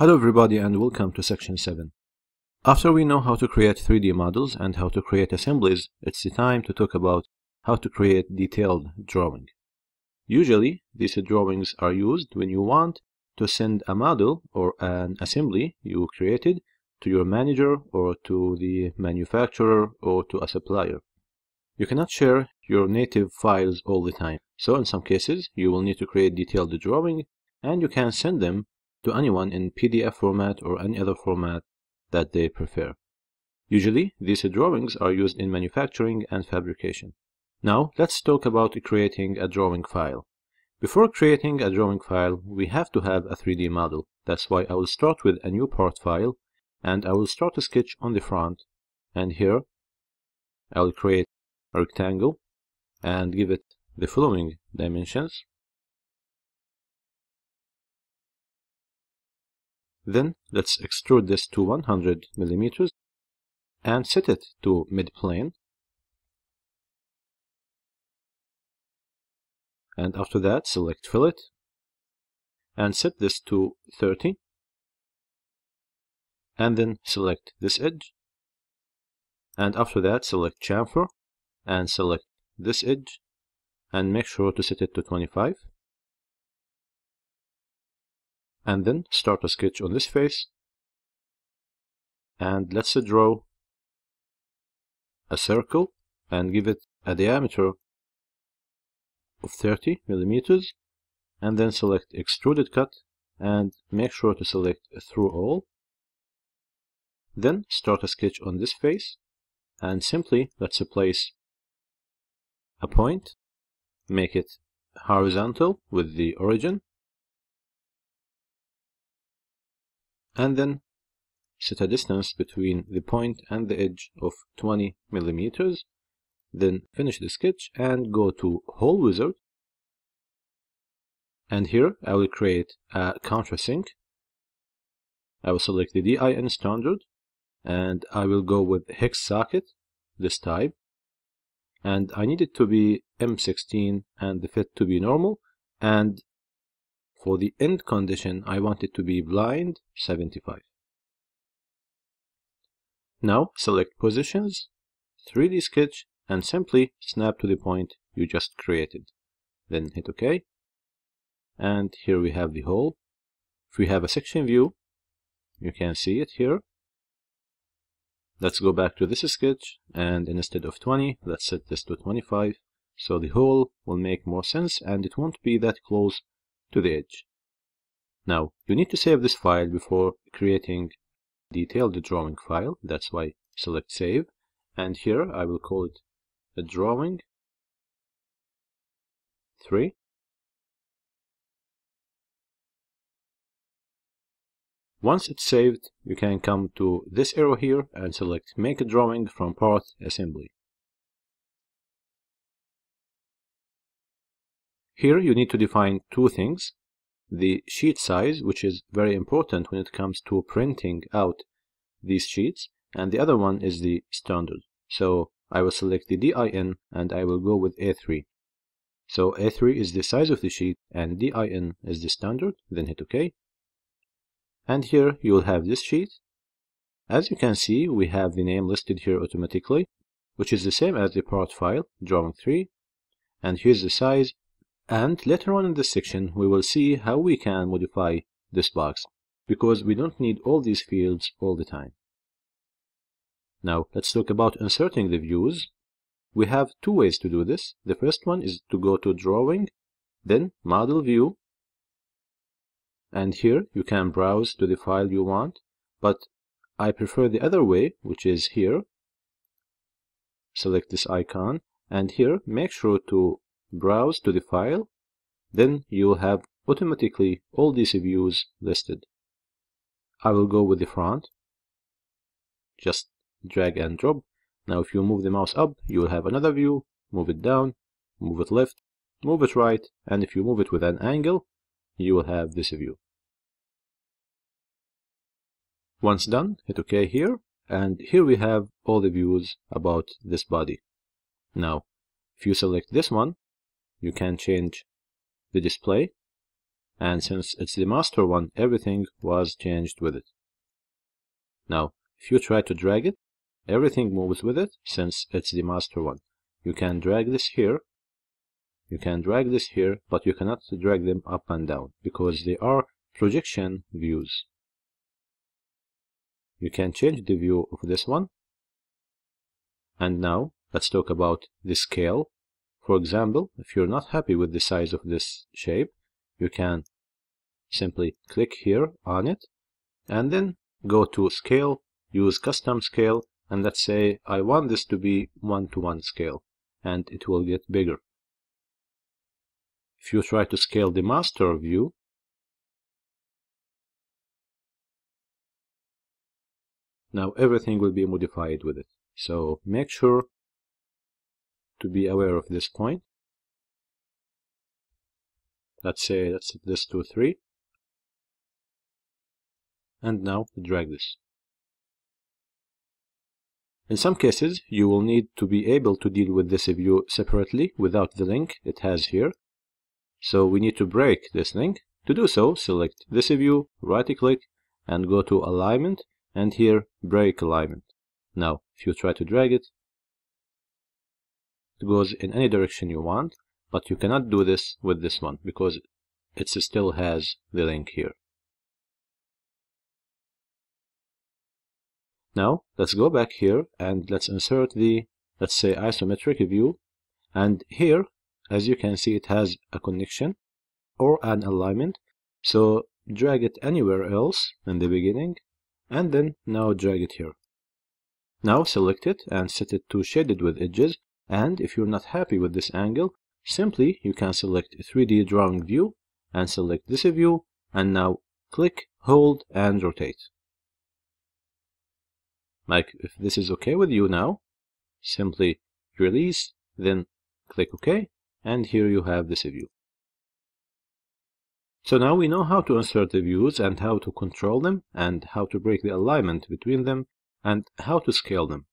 Hello everybody and welcome to section 7. After we know how to create 3D models and how to create assemblies, it's the time to talk about how to create detailed drawing. Usually, these drawings are used when you want to send a model or an assembly you created to your manager or to the manufacturer or to a supplier. You cannot share your native files all the time, so in some cases you will need to create detailed drawing and you can send them to anyone in PDF format or any other format that they prefer. Usually, these drawings are used in manufacturing and fabrication. Now, let's talk about creating a drawing file. Before creating a drawing file, we have to have a 3D model. That's why I will start with a new part file, and I will start a sketch on the front, and here I will create a rectangle and give it the following dimensions. Then let's extrude this to 100 millimeters and set it to mid-plane. And after that, select fillet and set this to 30. And then select this edge. And after that, select chamfer and select this edge and make sure to set it to 25. And then start a sketch on this face. And let's draw a circle and give it a diameter of 30 millimeters. And then select extruded cut and make sure to select through all. Then start a sketch on this face and simply let's place a point, make it horizontal with the origin, and then set a distance between the point and the edge of 20 millimeters. Then finish the sketch and go to Hole Wizard. And here I will create a countersink. I will select the DIN standard and I will go with hex socket, this type. And I need it to be M16 and the fit to be normal. And for the end condition, I want it to be blind 75. Now select positions, 3D sketch, and simply snap to the point you just created. Then hit OK. And here we have the hole. If we have a section view, you can see it here. Let's go back to this sketch, and instead of 20, let's set this to 25. So the hole will make more sense and it won't be that close to the edge. Now, you need to save this file before creating a detailed drawing file. That's why select Save. And here I will call it a drawing 3. Once it's saved, you can come to this arrow here and select Make a Drawing from Part Assembly. Here you need to define two things. The sheet size, which is very important when it comes to printing out these sheets, and the other one is the standard. So I will select the DIN and I will go with A3. So A3 is the size of the sheet and DIN is the standard, then hit OK. And here you will have this sheet. As you can see, we have the name listed here automatically, which is the same as the part file, drawing 3. And here's the size. And later on in this section, we will see how we can modify this box, because we don't need all these fields all the time. Now, let's talk about inserting the views. We have two ways to do this. The first one is to go to Drawing, then Model View. And here you can browse to the file you want, but I prefer the other way, which is here. Select this icon, and here make sure to browse to the file. Then you will have automatically all these views listed. I will go with the front. Just drag and drop. Now if you move the mouse up, you will have another view. Move it down, move it left, move it right, and if you move it with an angle, you will have this view. Once done, hit OK here, and here we have all the views about this body. Now, if you select this one, you can change the display. and since it's the master one, everything was changed with it. Now, if you try to drag it, everything moves with it since it's the master one. You can drag this here, you can drag this here, but you cannot drag them up and down because they are projection views. You can change the view of this one. And now, let's talk about the scale. For example, if you're not happy with the size of this shape, you can simply click here on it, and then go to Scale, use Custom Scale, and let's say I want this to be 1:1 scale, and it will get bigger. If you try to scale the master view, now everything will be modified with it. So make sure to be aware of this point. Let's say let's set this to 3. And now drag this. In some cases, you will need to be able to deal with this view separately without the link it has here. So we need to break this link. To do so, select this view, right-click, and go to Alignment, and here, Break Alignment. Now, if you try to drag it, it goes in any direction you want, but you cannot do this with this one because it still has the link here. Now, let's go back here and let's insert the, let's say, isometric view. And here, as you can see, it has a connection or an alignment. So drag it anywhere else in the beginning, and then now drag it here. Now select it and set it to shaded with edges. And if you're not happy with this angle, simply you can select 3D drawing view and select this view, and now click, hold, and rotate. Like if this is okay with you now, simply release, then click OK, and here you have this view. So now we know how to insert the views and how to control them and how to break the alignment between them and how to scale them.